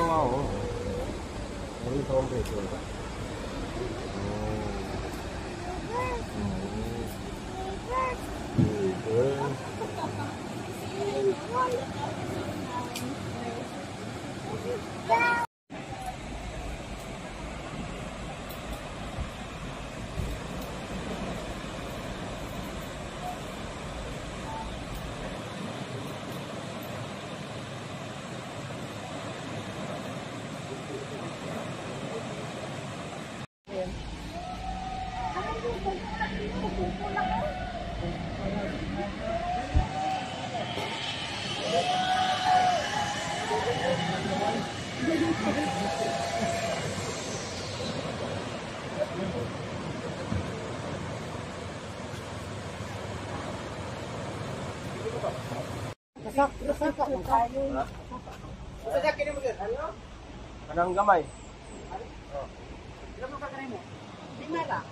nga, oh. Meron sa compressor. Anong gamay? Ilan mo ka kanay mo? Lima lang.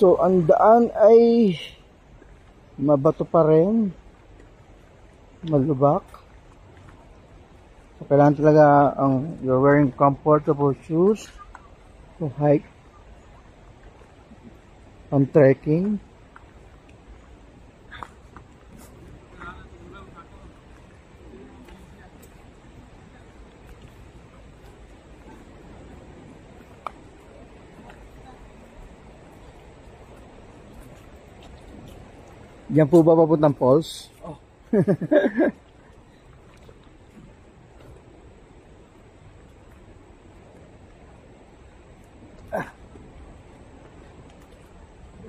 So, ang daan ay mabato pa rin, malubak. So, kailangan talaga you're wearing comfortable shoes to hike on trekking. Diyan po ba papuntang falls? Oh.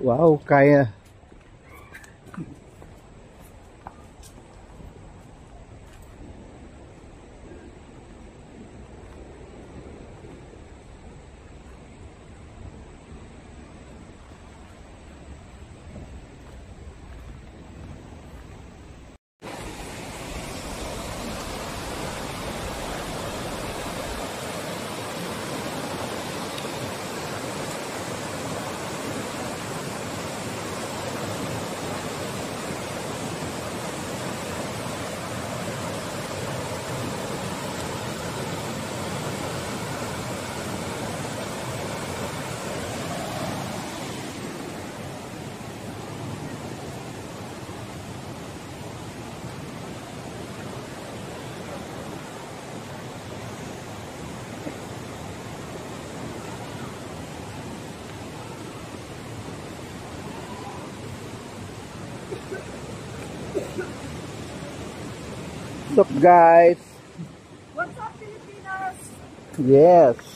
Wow, kaya. What's up, guys? What's up, Filipinas? Yes.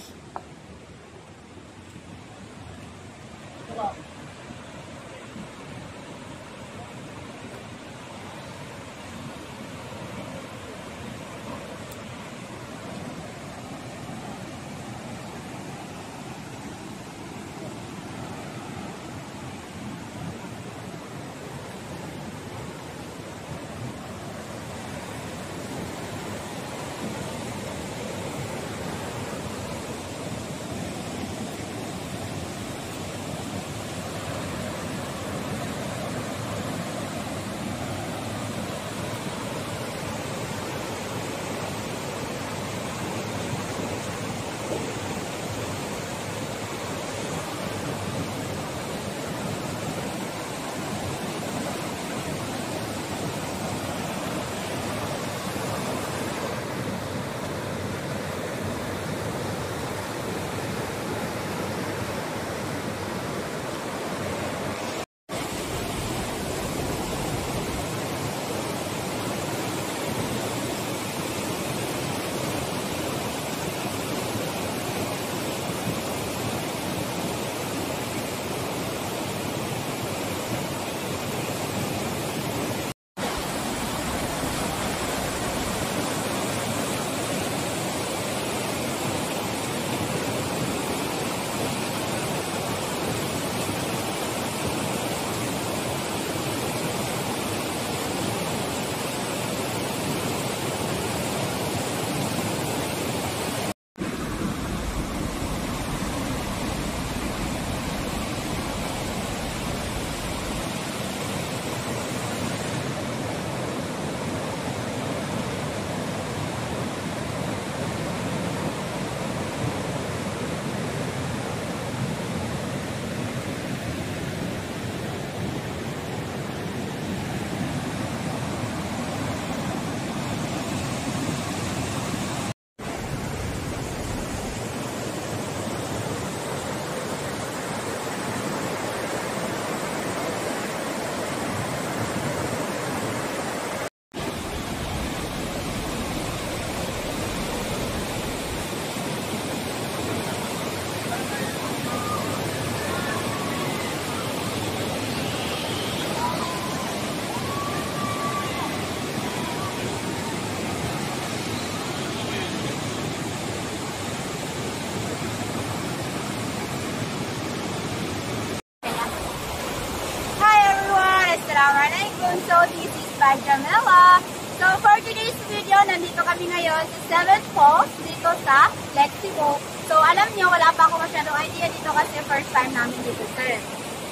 Assalamualaikum. So, this is by Jamila. So, for today's video, nandito kami ngayon sa 7th Falls dito sa Lake Cebu. So, alam niyo, wala pa ako masyadong idea dito kasi first time namin dito, sir.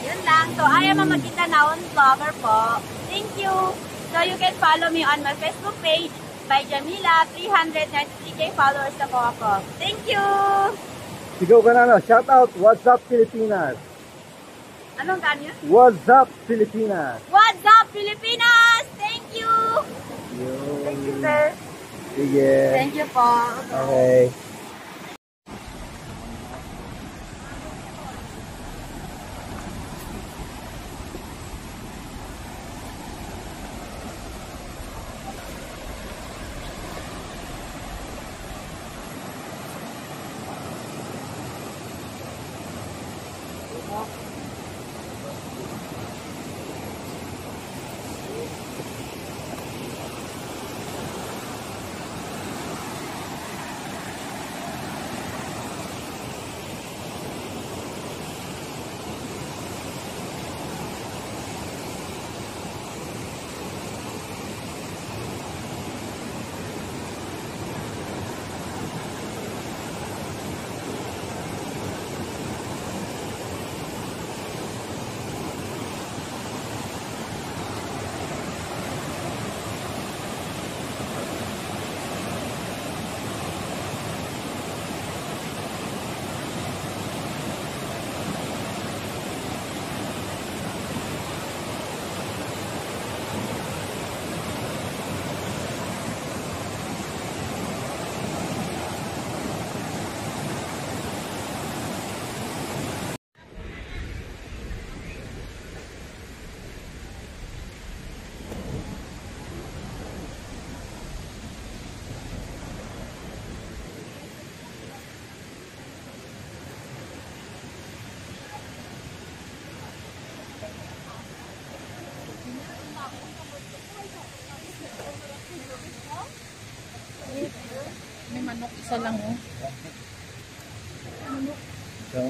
Yun lang. So, I am a Maguindanaon vlogger po. Thank you. So, you can follow me on my Facebook page by Jamila. 393k followers na po ako. Thank you! Sigaw ka na, shout out, what's up Pilipinas? Anong ganyan? What's up Pilipinas? What's up, Pilipinas? Thank you! Thank you, sir. Sige. Thank you po. Okay. May manok isa lang oh. So,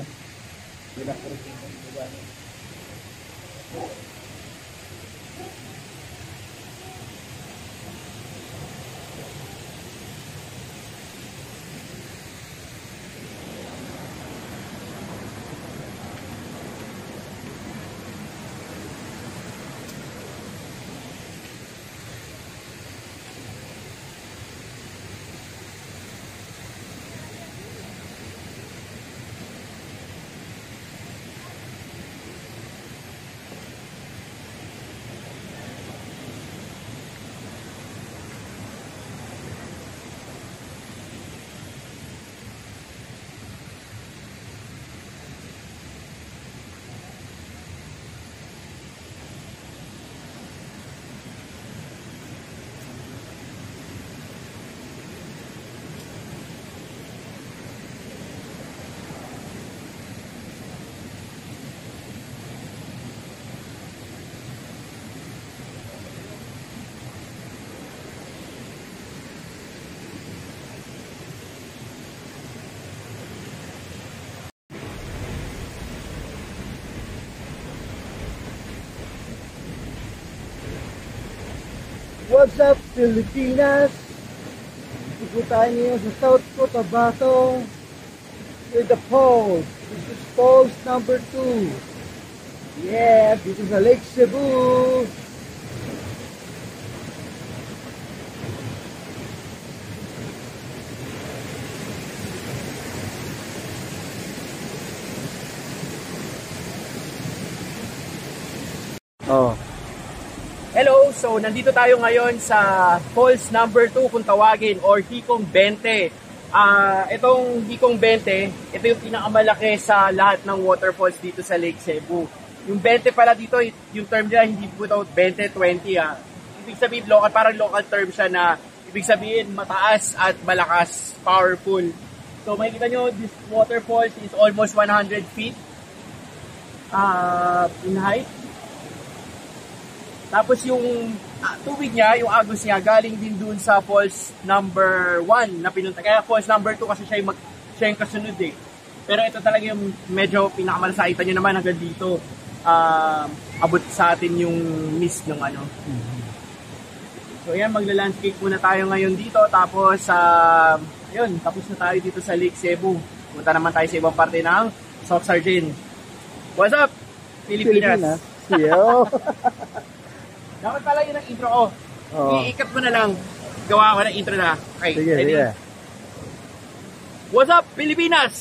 what's up Pilipinas? Dito tayo ngayon sa South Cotabato with the falls. This is falls number 2. Yeah, this is the Lake Cebu. Oh. Hello! So, nandito tayo ngayon sa Falls number 2 kung tawagin or Hikong 20. Itong Hikong 20, ito yung pinakamalaki sa lahat ng waterfalls dito sa Lake Cebu. Yung 20 pala dito, yung term niya hindi po ito 20-20. Ibig sabihin, parang local term siya na ibig sabihin mataas at malakas, powerful. So, makikita nyo, this waterfalls is almost 100 feet in height. Tapos yung tubig niya, yung agos niya, galing din dun sa falls number 1 na pinunta. Kaya falls number 2 kasi siya yung kasunod eh. Pero ito talaga yung medyo pinakamalasaitan nyo naman hanggang dito. abot sa atin yung mist ng ano. So ayan, magla-landscape muna tayo ngayon dito, tapos ayun, tapos na tayo dito sa Lake Cebu. Punta naman tayo sa ibang parte ng South Sardine. What's up, Pilipinas? Yo. Dapat pala yun ang intro ko. Iikat mo na lang. Gawa ko ng intro na. Okay, Sige, ready? sige. What's up, Pilipinas?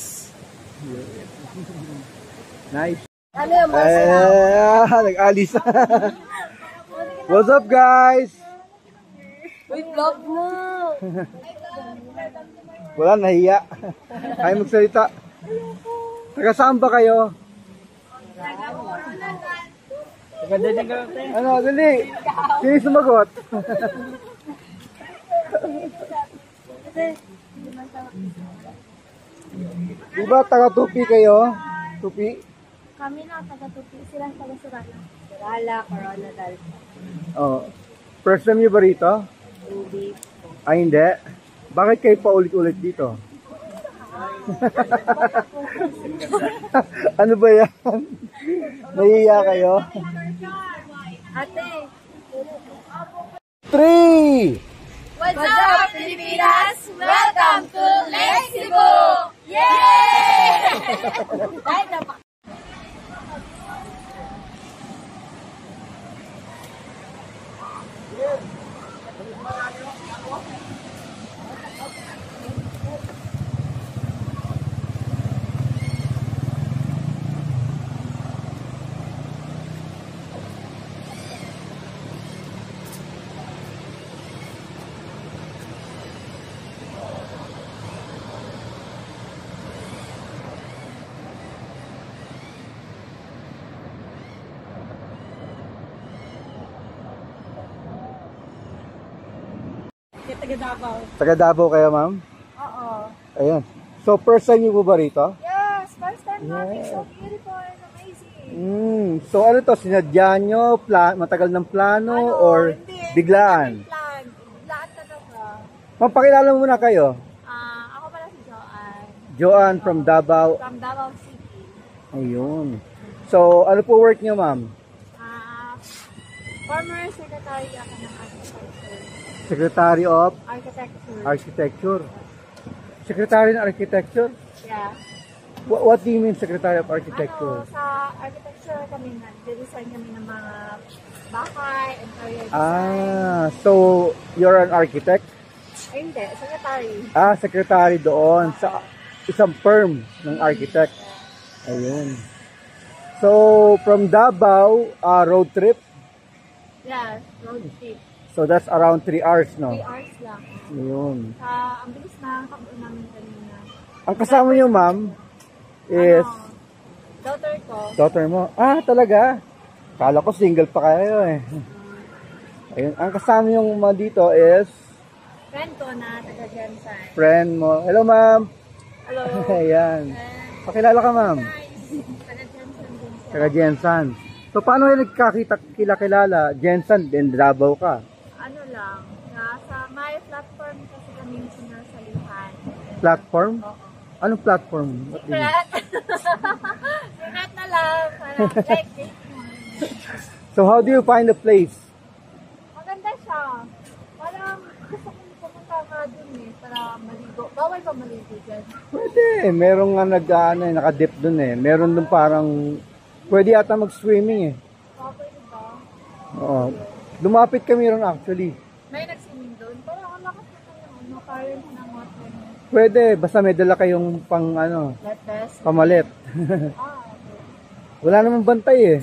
Nice. Ano yung mga Nag-alis. What's up, guys? Uy, vlog mo! Wala, nahiya. Ayaw magsalita. Taga saan ba kayo? Ano, dali. Sino sumagot? Diba taga Tupi kayo? Tupi? Kami na taga-tupi. Sila taga-Surala. Surala, Corona, Dalpa. Oh. First time nyo ba rito? Hindi. Ay, hindi. Bakit kayo pa ulit-ulit dito? Ano ba yan? Nahiya kayo? Ate! 3! What's up, Pilipinas? Welcome to Lake Cebu! Yay! Taga Davao. Taga Davao kayo, ma'am? Oo. Ayan. So, first time nyo po ba rito? Yes, first time namin. So beautiful and amazing. So, ano to? Sinadya nyo? Matagal ng plano? Or Hindi. biglaan? Plan. Biglaan talaga. Ma'am, pakilala muna kayo. Ako pala si Joanne. Joanne from Davao. From Davao City. Ayun. So, ano po work nyo, ma'am? Former secretary ako ng architecture. Secretary of Architecture. Architecture. Secretary ng Architecture? Yeah. What do you mean Secretary of Architecture? Sa architecture kami nag-design kami ng mga bahay, interior design. So you're an architect? Ay, hindi. Secretary. Secretary doon sa isang firm ng architect. Ayun. So from Davao, road trip? Yes, road trip. So that's around 3 hours, no? 3 hours lang. Ayun. Ang bilis na kabuo namin kanina. Ang kasama niyo, ma'am, is Daughter ko. daughter mo. Talaga? Kala ko single pa kayo eh. Ayun. Ang kasama yung mga dito is Friend ko na taga Jensen. friend mo. Hello, ma'am. Hello. Ayan. Pakilala ka, ma'am. Guys, taga Jensen din siya. Taga Jensan. So, paano yung nagkakita-kilala? Jensan, din Davao ka. Ano lang, sa my platform kasi kami sinasalihan. Platform? Oo. Anong platform? What do you mean? Secret na lang. Parang like this. So, how do you find the place? Maganda siya. Parang gusto kong pumunta nga dun para maligo. Bawal ba maligo dyan? Pwede. Merong nakadip dun eh. Meron dun parang, pwede yata mag-swimming eh. Pwede ba? Oo. Lumapit kami ron actually. May nag-swimming doon. Parang ang lakas na yung current ng water. Pwede. Basta may dala kayong Let best. pamalit. Okay. Wala namang bantay eh.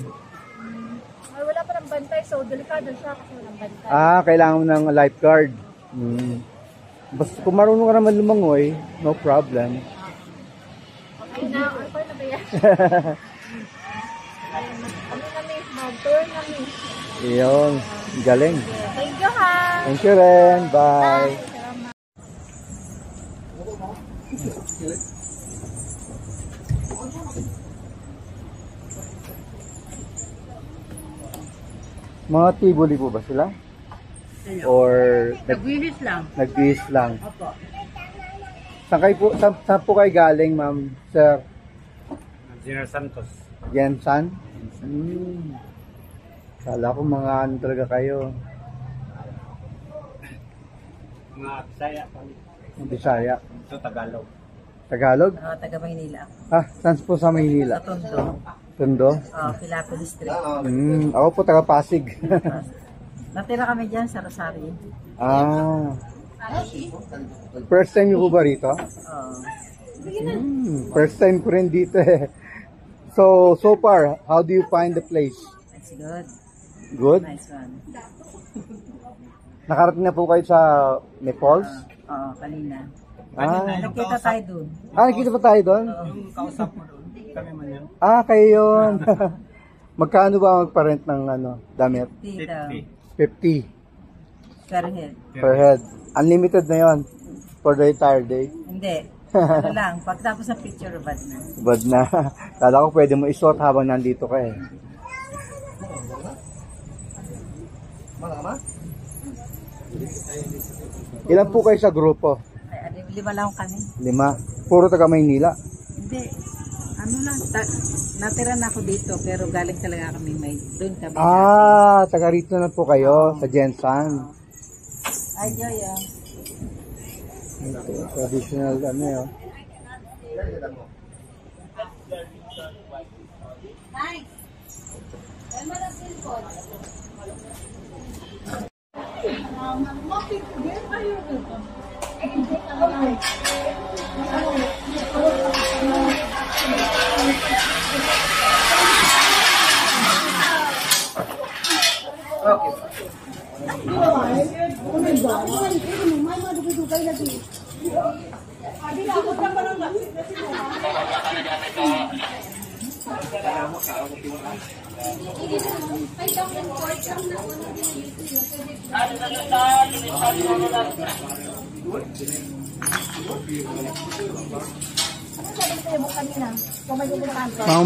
Ay, wala pa ng bantay. So, delikado siya kasi walang bantay. Kailangan mo ng lifeguard. Basta kung marunong ka naman lumangoy, no problem. Okay na. Okay na ba yan? Kami kami. Mag-tour kami. Iyon. Galing. Thank you ha. Thank you rin. Bye. Salamat. Mga tibuli po ba sila? Or Nagwilis lang. nag-bihis lang? Opo. Saan po kayo galing, ma'am? Sir Engineer Santos. Jensan? Kala ko mga ano talaga kayo. Mga Bisaya kami. Bisaya. Ito Tagalog. Tagalog? Taga Maynila. Ah, saan po sa Maynila? Sa Tondo. Tondo? Quilapo District. Ako po taga Pasig. Natira kami dyan sa Rosario. Ah. First time niyo po ba rito? First time ko rin dito eh. So far, how do you find the place? It's good. Good? Nice one. Nakarating na po kayo sa Nepals? Kanina. Ah, Nakita tayo dun. nakita pa tayo doon? Yung kausap mo doon, kami man yun. Ah, kayo yun. Magkano ba magpa-rent ng damit? Dito. 50 Per head. per head. Unlimited na yon for the entire day. Hindi. Ano lang. Pagtapos ng picture, bad na. Bad na. Kala ko pwede mo isuot habang nandito ka eh. Ilan po kayo sa grupo? Ay, 5 lang kami. 5. Puro taga Maynila. Hindi. Ano lang. Natira na ako dito pero galing talaga kami may doon kami. Ah, taga rito na po kayo sa Jensan. Ay, Joy. Ito, traditional yun.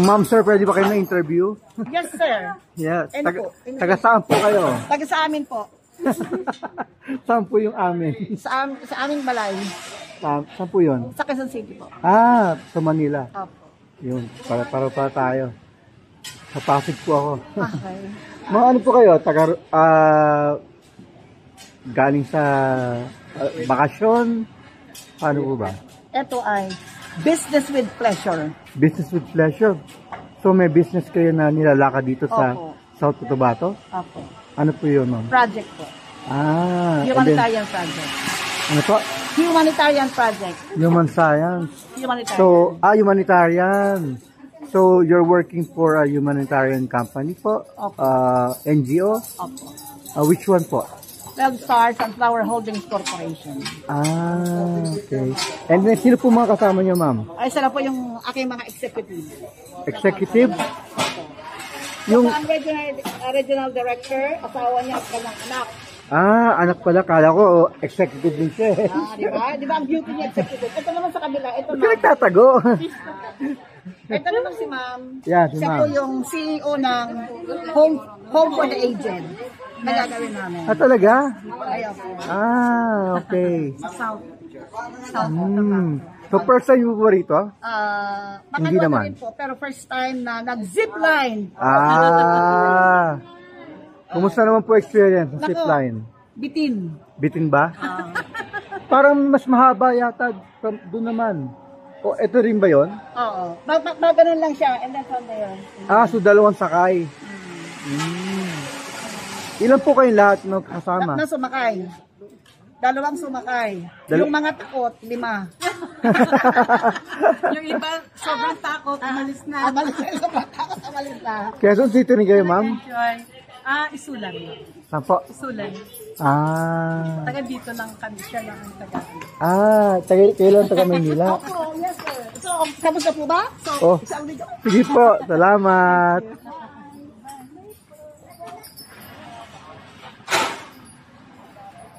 Ma'am, sir, pwede ba kayo na-interview? Yes, sir. Yes. Ano po? Taga saan po kayo? Taga sa amin po. Saan po yung amin? Sa aming balay. Saan po yun? Sa Quezon City po. Ah, sa Manila. Opo. Yun, para tayo. Sa Pasig po ako. Okay. Mga ano po kayo? Galing sa bakasyon? Paano po ba? Ito ay business with pleasure. Business with pleasure. So may business kayo na nilalakad dito sa Opo. South Cotabato? Opo. Ano po yun, ma'am? Project po. Ah, and then, Humanitarian project. ano po? Humanitarian project. Human science. Humanitarian. So, humanitarian. So, you're working for a humanitarian company po? Opo. NGO? Opo. Which one po? 12 Stars and Flower Holdings Corporation. Ah, okay. And then, sino po mga kasama niyo, ma'am? Ay, sila po yung aking mga executive. Executive? Yung, Ang regional director, asawa niya at kanyang anak. anak pala. Kala ko, executive din siya eh. Di ba? Di ba ang beauty niya executive? Ito naman sa kabila. Ito Ba't ka ma'am. nagtatago? Ito naman si ma'am. Yeah, si Siya ma'am. po yung CEO ng Home for the Aged. Na gagawin namin. Talaga? Ayaw po. Okay. South. So, first time mo ba rito? Hindi naman. rin po, pero first time na nag-zipline. Kumusta naman po experience sa Nako. zipline? Bitin. Bitin ba? Parang mas mahaba yata doon naman. O, ito rin ba yon? Oo. Ganun lang siya. And then from there. So dalawang sakay. Ilan po kayong lahat na kasama? Na sumakay. Dalawang sumakay. Yung mga takot, 5. Yung iba, sobrang takot, umalis na. Sobrang takot, umalis na. Quezon City rin kayo, ma'am? Isulan. Saan po? Isulan. Taga dito lang kami, siya lang ang taga. Kayo lang taga Manila. Opo, yes sir. So, kamusta po ba? So, Oh, isang video. sige po, salamat.